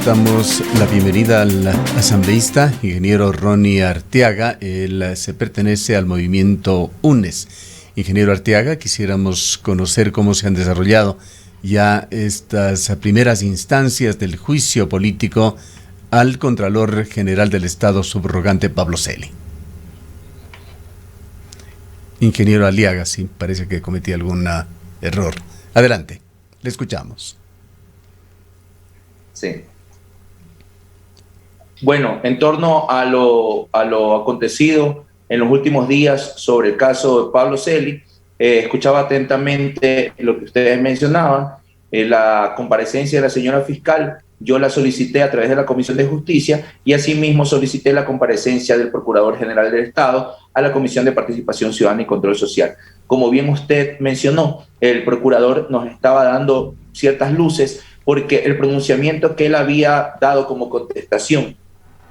Damos la bienvenida al asambleísta, ingeniero Ronnie Arteaga. Él se pertenece al movimiento UNES. Ingeniero Arteaga, quisiéramos conocer cómo se han desarrollado ya estas primeras instancias del juicio político al Contralor General del Estado subrogante Pablo Celi. Ingeniero Aliaga, sí, parece que cometí algún error. Adelante, le escuchamos. Sí. Bueno, en torno a lo acontecido en los últimos días sobre el caso de Pablo Celi, escuchaba atentamente lo que ustedes mencionaban, la comparecencia de la señora fiscal. Yo la solicité a través de la Comisión de Justicia y asimismo solicité la comparecencia del Procurador General del Estado a la Comisión de Participación Ciudadana y Control Social. Como bien usted mencionó, el Procurador nos estaba dando ciertas luces porque el pronunciamiento que él había dado como contestación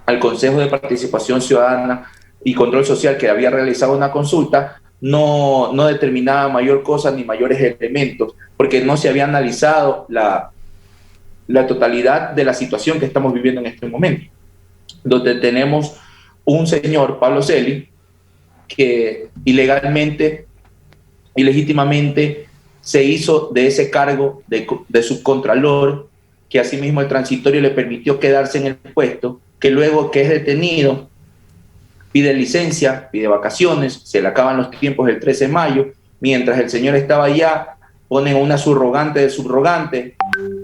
al Consejo de Participación Ciudadana y Control Social, que había realizado una consulta, no determinaba mayor cosa ni mayores elementos, porque no se había analizado la totalidad de la situación que estamos viviendo en este momento, donde tenemos un señor, Pablo Celi, que ilegalmente, ilegítimamente se hizo de ese cargo de subcontralor, que asimismo el transitorio le permitió quedarse en el puesto, que luego que es detenido pide licencia, pide vacaciones, se le acaban los tiempos el 13 de mayo, mientras el señor estaba allá, ponen una subrogante de subrogante,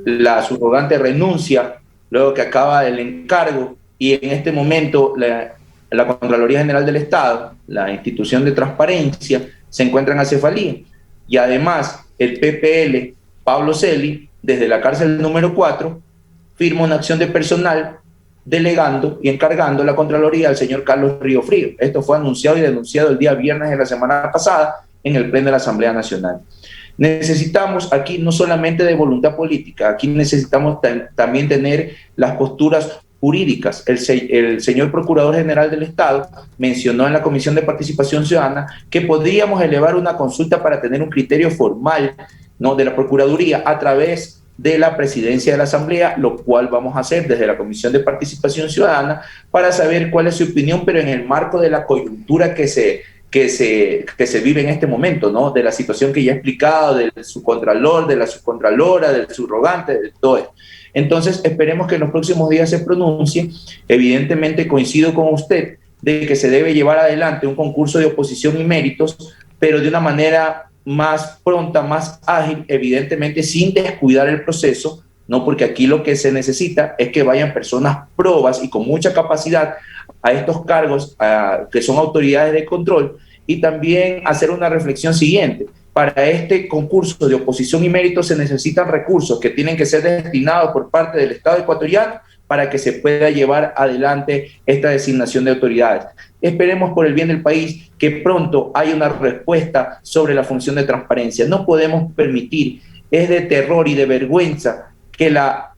la subrogante renuncia luego que acaba el encargo y en este momento la Contraloría General del Estado, la institución de transparencia, se encuentra en acefalía y además el PPL, Pablo Celi, desde la cárcel número 4, firma una acción de personal delegando y encargando la Contraloría al señor Carlos Río Frío. Esto fue anunciado y denunciado el día viernes de la semana pasada en el Pleno de la Asamblea Nacional. Necesitamos aquí no solamente de voluntad política, aquí necesitamos también tener las posturas jurídicas. El señor Procurador General del Estado mencionó en la Comisión de Participación Ciudadana que podríamos elevar una consulta para tener un criterio formal, ¿no?, de la Procuraduría a través de la presidencia de la Asamblea, lo cual vamos a hacer desde la Comisión de Participación Ciudadana para saber cuál es su opinión, pero en el marco de la coyuntura que se vive en este momento, ¿no?, de la situación que ya he explicado, del subcontralor, de la subcontralora, del subrogante, de todo esto. Entonces, esperemos que en los próximos días se pronuncie. Evidentemente, coincido con usted de que se debe llevar adelante un concurso de oposición y méritos, pero de una manera más pronta, más ágil, evidentemente sin descuidar el proceso, ¿no?, porque aquí lo que se necesita es que vayan personas probas y con mucha capacidad a estos cargos que son autoridades de control, y también hacer una reflexión siguiente. Para este concurso de oposición y méritos se necesitan recursos que tienen que ser destinados por parte del Estado ecuatoriano para que se pueda llevar adelante esta designación de autoridades. Esperemos por el bien del país que pronto haya una respuesta sobre la función de transparencia. No podemos permitir, es de terror y de vergüenza que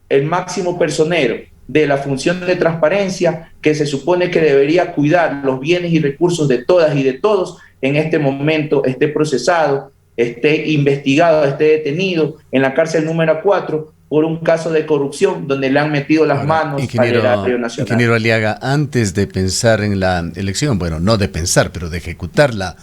el máximo personero de la función de transparencia, que se supone que debería cuidar los bienes y recursos de todas y de todos, en este momento esté procesado, esté investigado, esté detenido en la cárcel número 4 por un caso de corrupción donde le han metido las manos al erario nacional. Ingeniero Aliaga, antes de pensar en la elección, bueno, no de pensar, pero de ejecutar la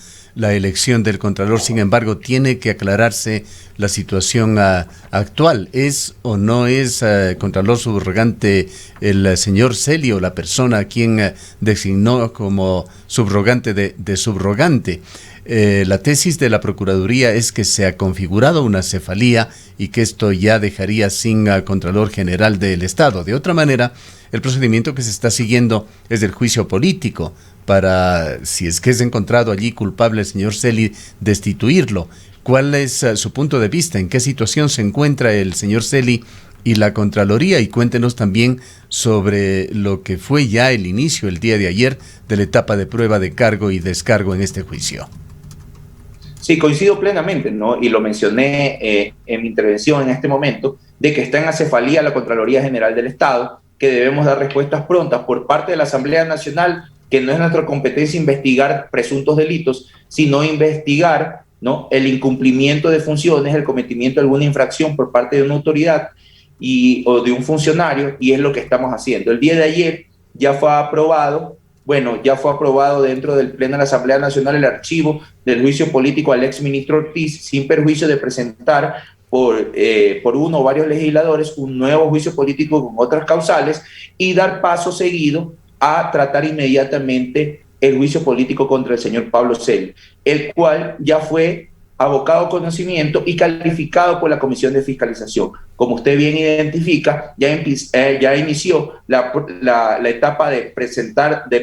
elección del Contralor, sin embargo, tiene que aclararse la situación actual. ¿Es o no es Contralor subrogante el señor Celi o la persona a quien designó como subrogante de subrogante? La tesis de la Procuraduría es que se ha configurado una cefalía y que esto ya dejaría sin Contralor General del Estado. De otra manera, el procedimiento que se está siguiendo es del juicio político para, si es que es encontrado allí culpable el señor Celi, destituirlo. ¿Cuál es su punto de vista? ¿En qué situación se encuentra el señor Celi y la Contraloría? Y cuéntenos también sobre lo que fue ya el inicio el día de ayer de la etapa de prueba de cargo y descargo en este juicio. Sí, coincido plenamente, ¿no? Y lo mencioné en mi intervención en este momento, de que está en acefalía la Contraloría General del Estado, que debemos dar respuestas prontas por parte de la Asamblea Nacional, que no es nuestra competencia investigar presuntos delitos, sino investigar, ¿no?, el incumplimiento de funciones, el cometimiento de alguna infracción por parte de una autoridad, o de un funcionario, y es lo que estamos haciendo. El día de ayer ya fue aprobado, dentro del Pleno de la Asamblea Nacional el archivo del juicio político al exministro Ortiz, sin perjuicio de presentar por uno o varios legisladores un nuevo juicio político con otras causales y dar paso seguido a tratar inmediatamente el juicio político contra el señor Pablo Celi, el cual ya fue abocado a conocimiento y calificado por la Comisión de Fiscalización. Como usted bien identifica, ya inició la etapa de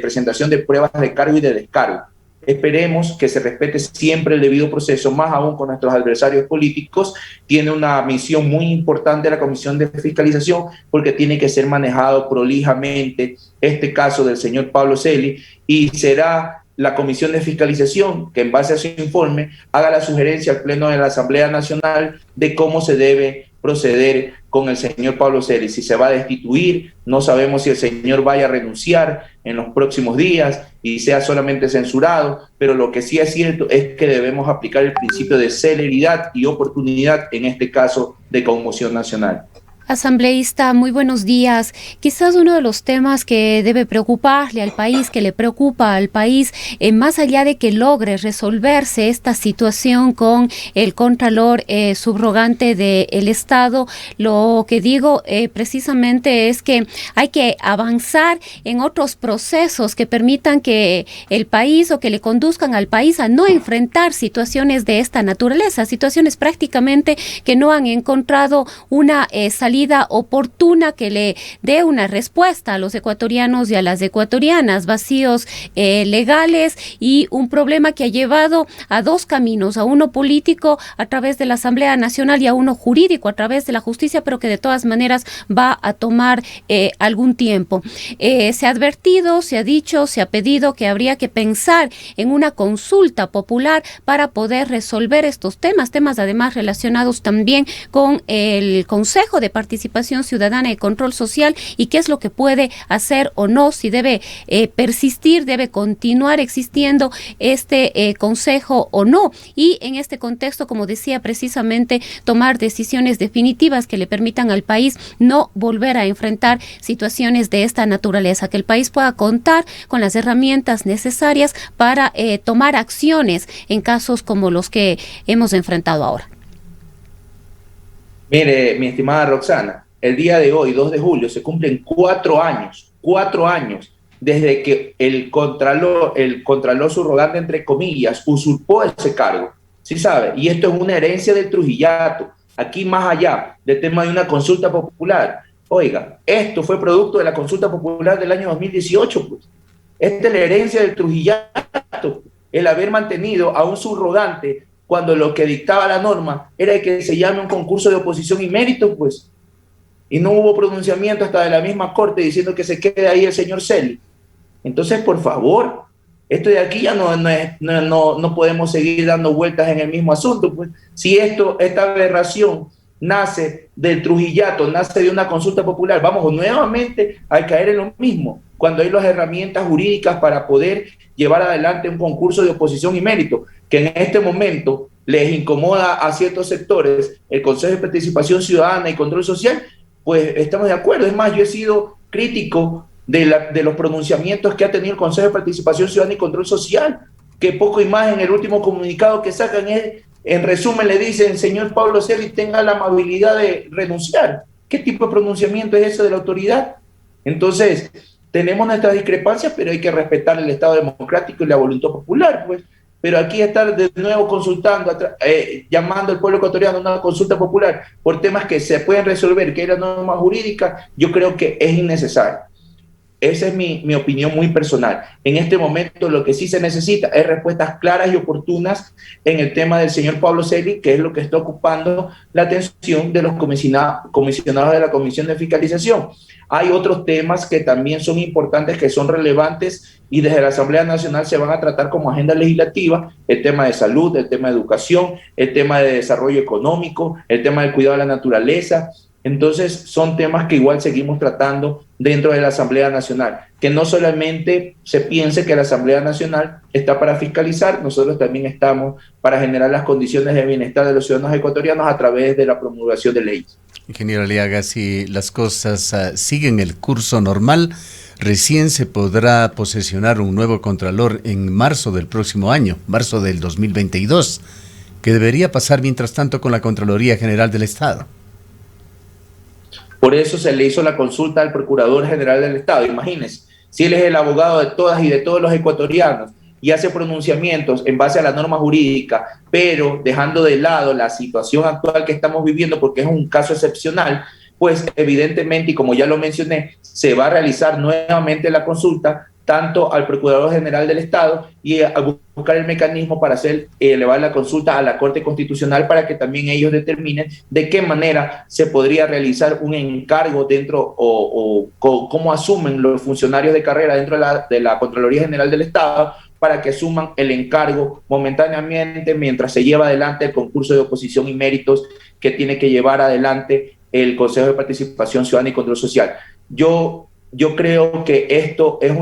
presentación de pruebas de cargo y de descargo. Esperemos que se respete siempre el debido proceso, más aún con nuestros adversarios políticos. Tiene una misión muy importante la Comisión de Fiscalización porque tiene que ser manejado prolijamente este caso del señor Pablo Celi, y será la Comisión de Fiscalización que en base a su informe haga la sugerencia al Pleno de la Asamblea Nacional de cómo se debe proceder con el señor Pablo Celi. Si se va a destituir, no sabemos si el señor vaya a renunciar en los próximos días y sea solamente censurado, pero lo que sí es cierto es que debemos aplicar el principio de celeridad y oportunidad en este caso de conmoción nacional. Asambleísta, muy buenos días. Quizás uno de los temas que debe preocuparle al país, que le preocupa al país, más allá de que logre resolverse esta situación con el Contralor subrogante del Estado, lo que digo precisamente es que hay que avanzar en otros procesos que permitan que el país o que le conduzcan al país a no enfrentar situaciones de esta naturaleza, situaciones prácticamente que no han encontrado una salida oportuna que le dé una respuesta a los ecuatorianos y a las ecuatorianas, vacíos legales y un problema que ha llevado a dos caminos, a uno político a través de la Asamblea Nacional y a uno jurídico a través de la justicia, pero que de todas maneras va a tomar algún tiempo. Se ha advertido, se ha dicho, se ha pedido que habría que pensar en una consulta popular para poder resolver estos temas además relacionados también con el Consejo de Participación Ciudadana y Control Social y qué es lo que puede hacer o no, si debe persistir, debe continuar existiendo este consejo o no. Y en este contexto, como decía, precisamente tomar decisiones definitivas que le permitan al país no volver a enfrentar situaciones de esta naturaleza, que el país pueda contar con las herramientas necesarias para tomar acciones en casos como los que hemos enfrentado ahora. Mire, mi estimada Roxana, el día de hoy, 2 de julio, se cumplen 4 años desde que el contralor subrogante, entre comillas, usurpó ese cargo, ¿sí sabe? Y esto es una herencia del Trujillato. Aquí, más allá del tema de una consulta popular, oiga, esto fue producto de la consulta popular del año 2018, pues. Esta es la herencia del Trujillato, el haber mantenido a un subrogante cuando lo que dictaba la norma era que se llame un concurso de oposición y mérito, pues. Y no hubo pronunciamiento hasta de la misma corte diciendo que se quede ahí el señor Celi. Entonces, por favor, esto de aquí ya no podemos seguir dando vueltas en el mismo asunto, pues. Si esta aberración nace del Trujillato, nace de una consulta popular, vamos nuevamente a caer en lo mismo, cuando hay las herramientas jurídicas para poder llevar adelante un concurso de oposición y mérito, que en este momento les incomoda a ciertos sectores, el Consejo de Participación Ciudadana y Control Social, pues estamos de acuerdo. Es más, yo he sido crítico de los pronunciamientos que ha tenido el Consejo de Participación Ciudadana y Control Social, que poco y más en el último comunicado que sacan es, en resumen, le dicen, señor Pablo Celi, tenga la amabilidad de renunciar. ¿Qué tipo de pronunciamiento es ese de la autoridad? Entonces, tenemos nuestras discrepancias, pero hay que respetar el Estado democrático y la voluntad popular, pues. Pero aquí estar de nuevo consultando, llamando al pueblo ecuatoriano a una consulta popular por temas que se pueden resolver, que es la norma jurídica, yo creo que es innecesario. Esa es mi opinión muy personal. En este momento lo que sí se necesita es respuestas claras y oportunas en el tema del señor Pablo Celi, que es lo que está ocupando la atención de los comisionados de la Comisión de Fiscalización. Hay otros temas que también son importantes, que son relevantes y desde la Asamblea Nacional se van a tratar como agenda legislativa: el tema de salud, el tema de educación, el tema de desarrollo económico, el tema del cuidado de la naturaleza. Entonces son temas que igual seguimos tratando dentro de la Asamblea Nacional, que no solamente se piense que la Asamblea Nacional está para fiscalizar, nosotros también estamos para generar las condiciones de bienestar de los ciudadanos ecuatorianos a través de la promulgación de leyes. Ingeniero Aliaga, si las cosas siguen el curso normal, recién se podrá posesionar un nuevo contralor en marzo del próximo año, marzo del 2022. ¿Qué debería pasar mientras tanto con la Contraloría General del Estado? Por eso se le hizo la consulta al Procurador General del Estado. Imagínense, si él es el abogado de todas y de todos los ecuatorianos y hace pronunciamientos en base a la norma jurídica, pero dejando de lado la situación actual que estamos viviendo porque es un caso excepcional, pues evidentemente, y como ya lo mencioné, se va a realizar nuevamente la consulta tanto al Procurador General del Estado y a buscar el mecanismo para elevar la consulta a la Corte Constitucional para que también ellos determinen de qué manera se podría realizar un encargo dentro o cómo asumen los funcionarios de carrera dentro de la Contraloría General del Estado para que asuman el encargo momentáneamente mientras se lleva adelante el concurso de oposición y méritos que tiene que llevar adelante el Consejo de Participación Ciudadana y Control Social. Yo creo que esto es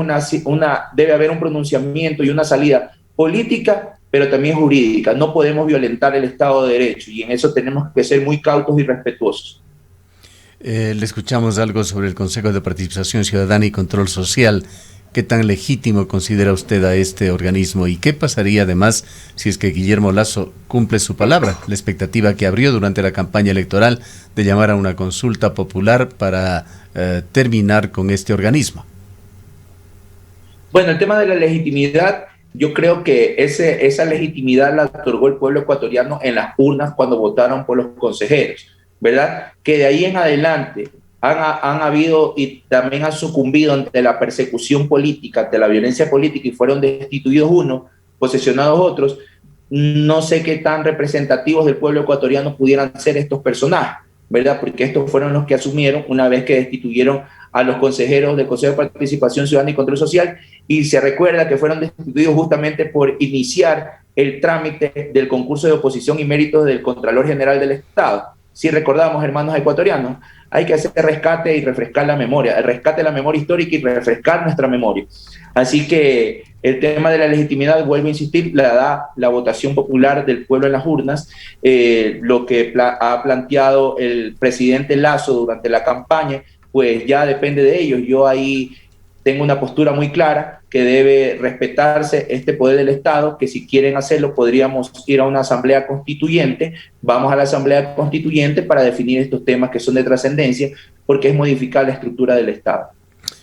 debe haber un pronunciamiento y una salida política, pero también jurídica. No podemos violentar el Estado de Derecho y en eso tenemos que ser muy cautos y respetuosos. Le escuchamos algo sobre el Consejo de Participación Ciudadana y Control Social. ¿Qué tan legítimo considera usted a este organismo? ¿Y qué pasaría además si es que Guillermo Lasso cumple su palabra, la expectativa que abrió durante la campaña electoral de llamar a una consulta popular para terminar con este organismo? Bueno, el tema de la legitimidad, yo creo que esa legitimidad la otorgó el pueblo ecuatoriano en las urnas cuando votaron por los consejeros, ¿verdad? Que de ahí en adelante han habido y también han sucumbido ante la persecución política, ante la violencia política y fueron destituidos unos, posesionados otros. No sé qué tan representativos del pueblo ecuatoriano pudieran ser estos personajes, ¿verdad? Porque estos fueron los que asumieron una vez que destituyeron a los consejeros del Consejo de Participación Ciudadana y Control Social, y se recuerda que fueron destituidos justamente por iniciar el trámite del concurso de oposición y méritos del Contralor General del Estado. Si recordamos, hermanos ecuatorianos, hay que hacer rescate y refrescar la memoria, el rescate de la memoria histórica y refrescar nuestra memoria. Así que el tema de la legitimidad, vuelvo a insistir, la da la votación popular del pueblo en las urnas, lo que ha planteado el presidente Lasso durante la campaña, pues ya depende de ellos. Yo ahí tengo una postura muy clara que debe respetarse este poder del Estado, que si quieren hacerlo podríamos ir a una asamblea constituyente, vamos a la asamblea constituyente para definir estos temas que son de trascendencia, porque es modificar la estructura del Estado.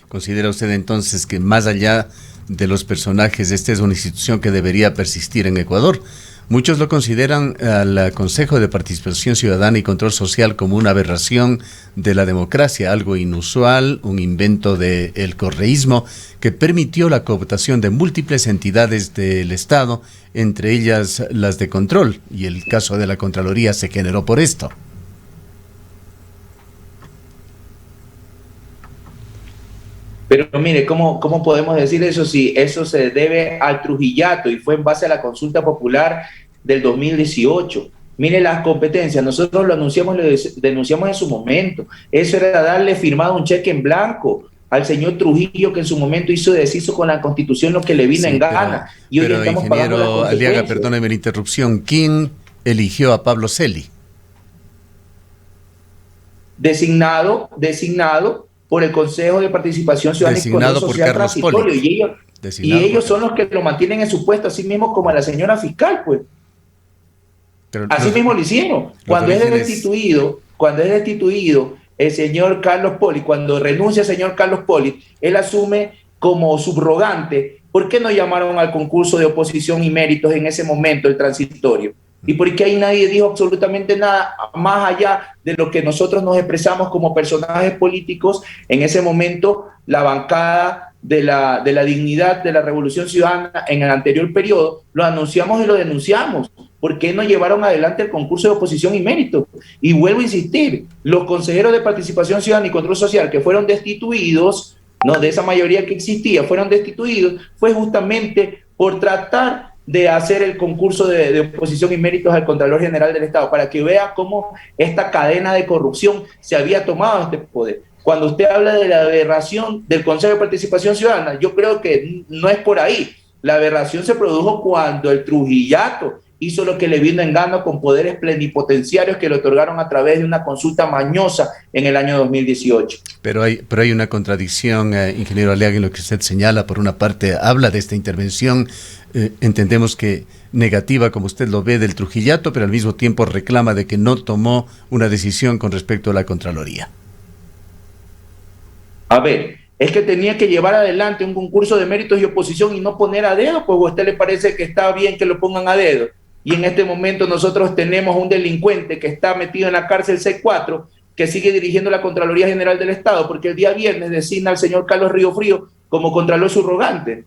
¿Considera usted entonces que más allá de los personajes, esta es una institución que debería persistir en Ecuador? Muchos lo consideran al Consejo de Participación Ciudadana y Control Social como una aberración de la democracia, algo inusual, un invento del correísmo que permitió la cooptación de múltiples entidades del Estado, entre ellas las de control, y el caso de la Contraloría se generó por esto. Pero mire, ¿cómo podemos decir eso si eso se debe al trujillato y fue en base a la consulta popular del 2018? Mire las competencias, nosotros lo denunciamos en su momento. Eso era darle firmado un cheque en blanco al señor Trujillo, que en su momento deshizo con la Constitución lo que le vino en gana. Y hoy estamos pagando las consecuencias. Aliaga, perdóneme la interrupción, ¿quién eligió a Pablo Celi? Designado por el Consejo de Participación Ciudadana y Control Social transitorio, y ellos son los que lo mantienen en su puesto, así mismo como a la señora fiscal, pues. Pero así mismo lo hicieron. Cuando es destituido el señor Carlos Poli, cuando renuncia el señor Carlos Poli, él asume como subrogante. ¿Por qué no llamaron al concurso de oposición y méritos en ese momento, el transitorio? ¿Y por qué ahí nadie dijo absolutamente nada más allá de lo que nosotros nos expresamos como personajes políticos? En ese momento, la bancada de la dignidad de la Revolución Ciudadana en el anterior periodo, lo anunciamos y lo denunciamos. ¿Por qué no llevaron adelante el concurso de oposición y mérito? Y vuelvo a insistir, los consejeros de Participación Ciudadana y Control Social que fueron destituidos, no de esa mayoría que existía, fueron destituidos, fue justamente por tratar de hacer el concurso de oposición y méritos al Contralor General del Estado, para que vea cómo esta cadena de corrupción se había tomado este poder. Cuando usted habla de la aberración del Consejo de Participación Ciudadana, yo creo que no es por ahí. La aberración se produjo cuando el trujillato hizo lo que le vino en gana con poderes plenipotenciarios que le otorgaron a través de una consulta mañosa en el año 2018. Pero hay una contradicción, ingeniero Aliaga, en lo que usted señala. Por una parte, habla de esta intervención, entendemos que negativa, como usted lo ve, del Trujillato, pero al mismo tiempo reclama de que no tomó una decisión con respecto a la Contraloría. A ver, es que tenía que llevar adelante un concurso de méritos y oposición y no poner a dedo, pues a usted le parece que está bien que lo pongan a dedo. Y en este momento nosotros tenemos un delincuente que está metido en la cárcel C4, que sigue dirigiendo la Contraloría General del Estado, porque el día viernes designa al señor Carlos Riofrío como contralor subrogante.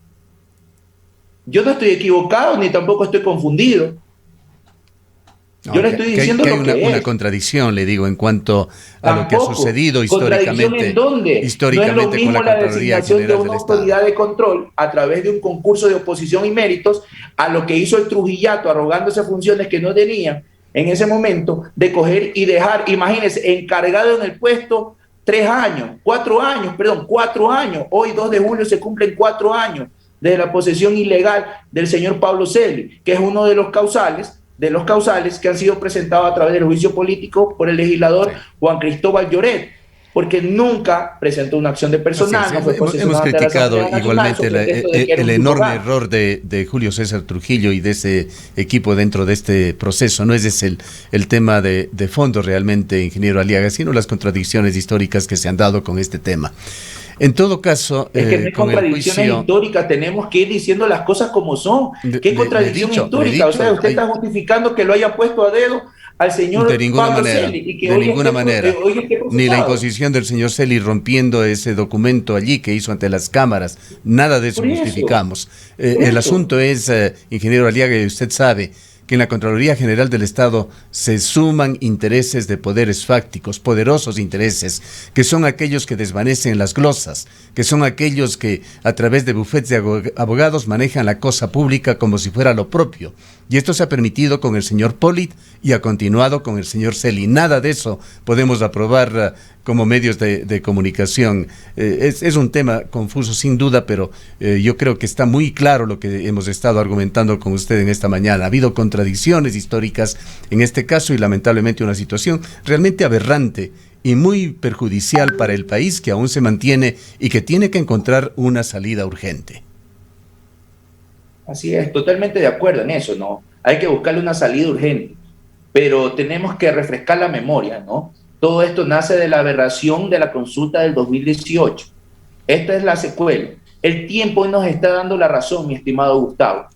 Yo no estoy equivocado ni tampoco estoy confundido. Yo le estoy diciendo que lo que hay es. una contradicción, le digo, en cuanto a Tampoco. lo que ha sucedido históricamente. ¿En dónde? Históricamente no es lo mismo con la Contraloría designación de General una del Estado. autoridad de control a través de un concurso de oposición y méritos a lo que hizo el Trujillato arrogándose funciones que no tenía en ese momento, de coger y dejar, imagínense, encargado en el puesto 4 años. Hoy 2 de julio se cumplen 4 años desde la posesión ilegal del señor Pablo Celi, que es uno de los causales que han sido presentados a través del juicio político por el legislador Juan Cristóbal Lloret, porque nunca presentó una acción de personal. Hemos criticado igualmente el enorme error de Julio César Trujillo y de ese equipo dentro de este proceso. No ese es el tema de fondo realmente, ingeniero Aliaga, sino las contradicciones históricas que se han dado con este tema. En todo caso, es que no hay contradicciones históricas, tenemos que ir diciendo las cosas como son. ¿Qué contradicción histórica? O sea, usted está justificando que lo haya puesto a dedo al señor Pablo Celi. Y que de ninguna manera. Ni la imposición del señor Celi rompiendo ese documento allí que hizo ante las cámaras. Nada de eso justificamos. El asunto es, ingeniero Aliaga, y usted sabe que en la Contraloría General del Estado se suman intereses de poderes fácticos, poderosos intereses, que son aquellos que desvanecen las glosas, que son aquellos que a través de bufetes de abogados manejan la cosa pública como si fuera lo propio. Y esto se ha permitido con el señor Pollitt y ha continuado con el señor Celi. Nada de eso podemos aprobar como medios de comunicación. Es un tema confuso sin duda, pero yo creo que está muy claro lo que hemos estado argumentando con usted en esta mañana. Ha habido contradicciones históricas en este caso y lamentablemente una situación realmente aberrante y muy perjudicial para el país, que aún se mantiene y que tiene que encontrar una salida urgente. Así es, totalmente de acuerdo en eso, ¿no? Hay que buscarle una salida urgente, pero tenemos que refrescar la memoria, ¿no? Todo esto nace de la aberración de la consulta del 2018. Esta es la secuela. El tiempo nos está dando la razón, mi estimado Gustavo.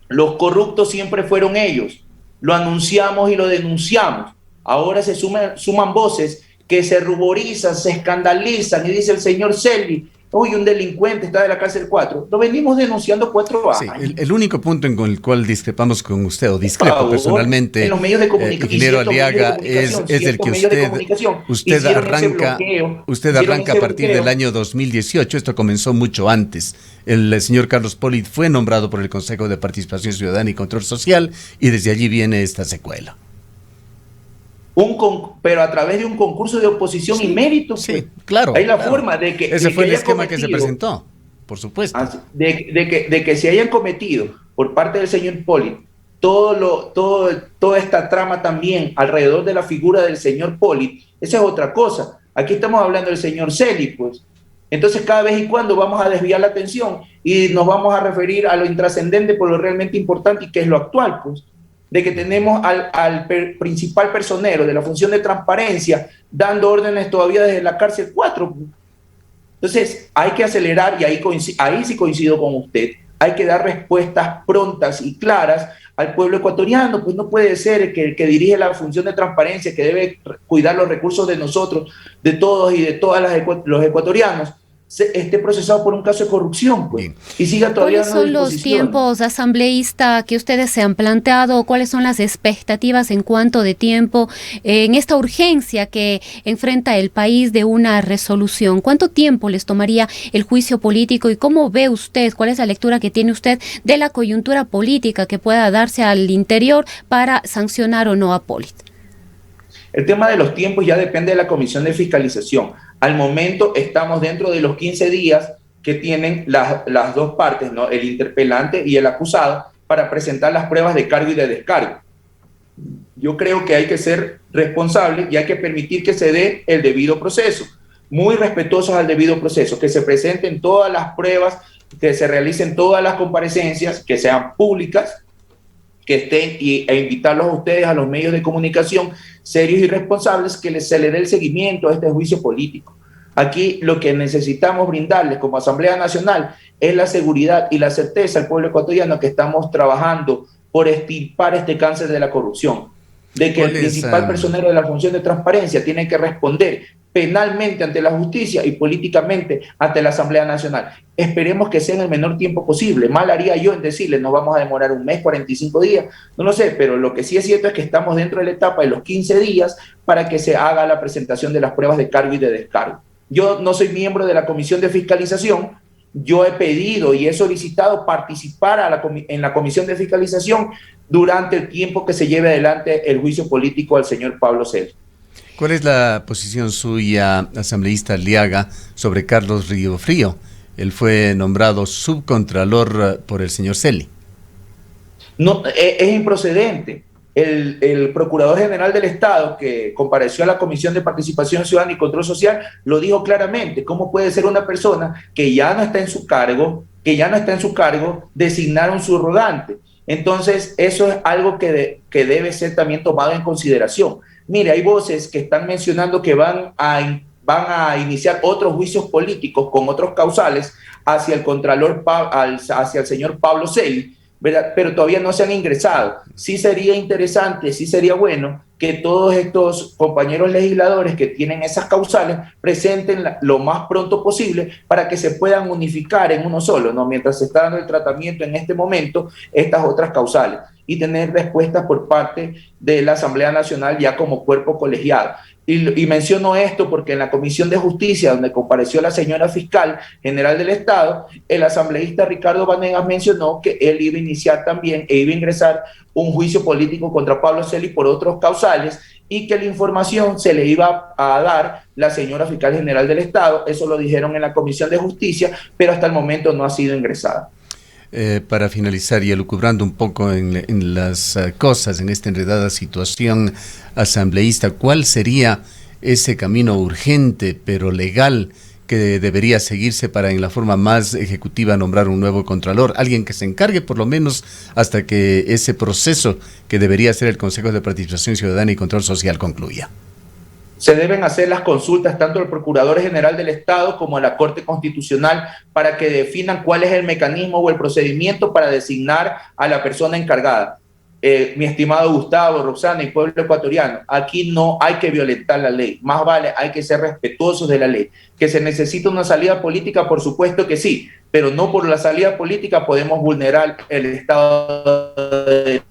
Los corruptos siempre fueron ellos. Lo anunciamos y lo denunciamos. Ahora se suman voces que se ruborizan, se escandalizan y dice el señor Celi, uy, un delincuente está de la cárcel 4. Lo venimos denunciando 4 años. Sí, el único punto en el cual discrepamos con usted, o discrepo personalmente, en los medios de comunicación, ingeniero Aliaga, es el que usted arranca a partir del año 2018. Esto comenzó mucho antes. El señor Carlos Pollitt fue nombrado por el Consejo de Participación Ciudadana y Control Social y desde allí viene esta secuela. Pero a través de un concurso de oposición y méritos. Sí, claro. Hay la forma de que... Ese fue el esquema que se presentó, por supuesto. De que se hayan cometido por parte del señor Pollitt toda esta trama también alrededor de la figura del señor Pollitt. Esa es otra cosa. Aquí estamos hablando del señor Celi, pues. Entonces, cada vez y cuando vamos a desviar la atención y nos vamos a referir a lo intrascendente por lo realmente importante y que es lo actual, pues. De que tenemos al principal personero de la función de transparencia dando órdenes todavía desde la cárcel 4. Entonces, hay que acelerar y ahí sí coincido con usted. Hay que dar respuestas prontas y claras al pueblo ecuatoriano. Pues no puede ser que el que dirige la función de transparencia, que debe cuidar los recursos de nosotros, de todos y de todas los ecuatorianos, esté procesado por un caso de corrupción, pues, y siga todavía. ¿Cuáles son los tiempos, asambleísta, que ustedes se han planteado? ¿Cuáles son las expectativas en cuanto de tiempo en esta urgencia que enfrenta el país de una resolución? ¿Cuánto tiempo les tomaría el juicio político y cómo ve usted, cuál es la lectura que tiene usted de la coyuntura política que pueda darse al interior para sancionar o no a Pollitt? El tema de los tiempos ya depende de la Comisión de Fiscalización. Al momento estamos dentro de los 15 días que tienen las dos partes, ¿no? El interpelante y el acusado, para presentar las pruebas de cargo y de descargo. Yo creo que hay que ser responsable y hay que permitir que se dé el debido proceso, muy respetuosos al debido proceso, que se presenten todas las pruebas, que se realicen todas las comparecencias, que sean públicas, que estén e invitarlos a ustedes, a los medios de comunicación serios y responsables, que se le dé el seguimiento a este juicio político. Aquí lo que necesitamos brindarles como Asamblea Nacional es la seguridad y la certeza al pueblo ecuatoriano que estamos trabajando por extirpar este cáncer de la corrupción, de que el principal personero de la función de transparencia tiene que responder penalmente ante la justicia y políticamente ante la Asamblea Nacional. Esperemos que sea en el menor tiempo posible. Mal haría yo en decirles, nos vamos a demorar un mes, 45 días, no lo sé, pero lo que sí es cierto es que estamos dentro de la etapa de los 15 días para que se haga la presentación de las pruebas de cargo y de descargo. Yo no soy miembro de la Comisión de Fiscalización. Yo he pedido y he solicitado participar en la Comisión de Fiscalización durante el tiempo que se lleve adelante el juicio político al señor Pablo Celi. ¿Cuál es la posición suya, asambleísta Aliaga, sobre Carlos Riofrío? Él fue nombrado subcontralor por el señor Celi. No, es improcedente. El Procurador General del Estado, que compareció a la Comisión de Participación Ciudadana y Control Social, lo dijo claramente. ¿Cómo puede ser una persona que ya no está en su cargo, designar un subrogante? Entonces, eso es algo que debe ser también tomado en consideración. Mire, hay voces que están mencionando que van a iniciar otros juicios políticos con otros causales hacia el contralor, hacia el señor Pablo Celi, ¿verdad? Pero todavía no se han ingresado. Sí sería interesante, sí sería bueno que todos estos compañeros legisladores que tienen esas causales presenten lo más pronto posible para que se puedan unificar en uno solo, ¿no? Mientras se está dando el tratamiento en este momento, estas otras causales, y tener respuestas por parte de la Asamblea Nacional ya como cuerpo colegiado. Y menciono esto porque en la Comisión de Justicia, donde compareció la señora Fiscal General del Estado, el asambleísta Ricardo Vanegas mencionó que él iba a iniciar también e iba a ingresar un juicio político contra Pablo Celi por otros causales y que la información se le iba a dar la señora Fiscal General del Estado. Eso lo dijeron en la Comisión de Justicia, pero hasta el momento no ha sido ingresada. Para finalizar y elucubrando un poco en las cosas, en esta enredada situación asambleísta, ¿cuál sería ese camino urgente pero legal que debería seguirse para en la forma más ejecutiva nombrar un nuevo contralor? Alguien que se encargue por lo menos hasta que ese proceso que debería ser el Consejo de Participación Ciudadana y Control Social concluya. Se deben hacer las consultas tanto al Procurador General del Estado como a la Corte Constitucional para que definan cuál es el mecanismo o el procedimiento para designar a la persona encargada. Mi estimado Gustavo, Roxana y pueblo ecuatoriano, aquí no hay que violentar la ley, más vale hay que ser respetuosos de la ley. Que se necesita una salida política, por supuesto que sí, pero no por la salida política podemos vulnerar el Estado de...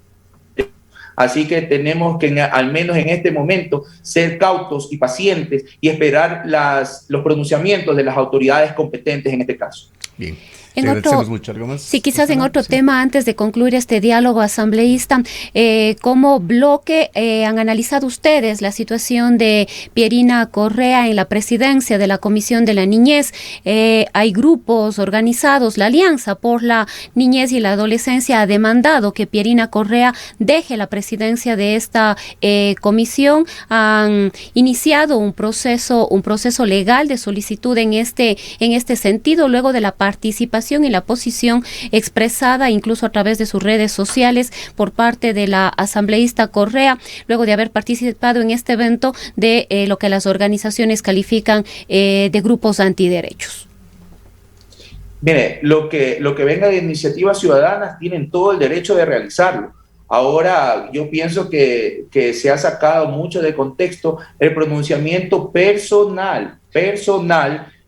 Así que tenemos que, al menos en este momento, ser cautos y pacientes y esperar los pronunciamientos de las autoridades competentes en este caso. Bien. Mucho. ¿Algo más? Sí, quizás en otro tema, antes de concluir este diálogo asambleísta, como bloque han analizado ustedes la situación de Pierina Correa en la presidencia de la Comisión de la Niñez. Hay grupos organizados, la Alianza por la Niñez y la Adolescencia ha demandado que Pierina Correa deje la presidencia de esta comisión. Han iniciado un proceso legal de solicitud en este sentido, luego de la participación y la posición expresada incluso a través de sus redes sociales por parte de la asambleísta Correa, luego de haber participado en este evento de lo que las organizaciones califican de grupos antiderechos. Mire, lo que venga de iniciativas ciudadanas tienen todo el derecho de realizarlo. Ahora yo pienso que se ha sacado mucho de contexto el pronunciamiento personal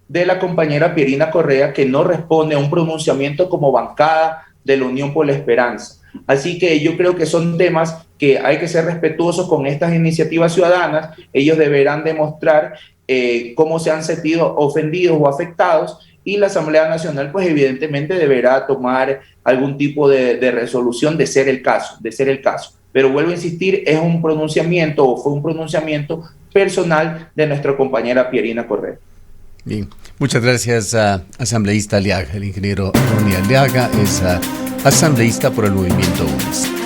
de la compañera Pierina Correa, que no responde a un pronunciamiento como bancada de la Unión por la Esperanza. Así que yo creo que son temas que hay que ser respetuosos con estas iniciativas ciudadanas. Ellos deberán demostrar cómo se han sentido ofendidos o afectados, y la Asamblea Nacional pues evidentemente deberá tomar algún tipo de resolución de ser el caso. Pero vuelvo a insistir, es un pronunciamiento o fue un pronunciamiento personal de nuestra compañera Pierina Correa. Bien, muchas gracias a asambleísta Aliaga. El ingeniero Ronnie Aliaga es asambleísta por el movimiento UNES.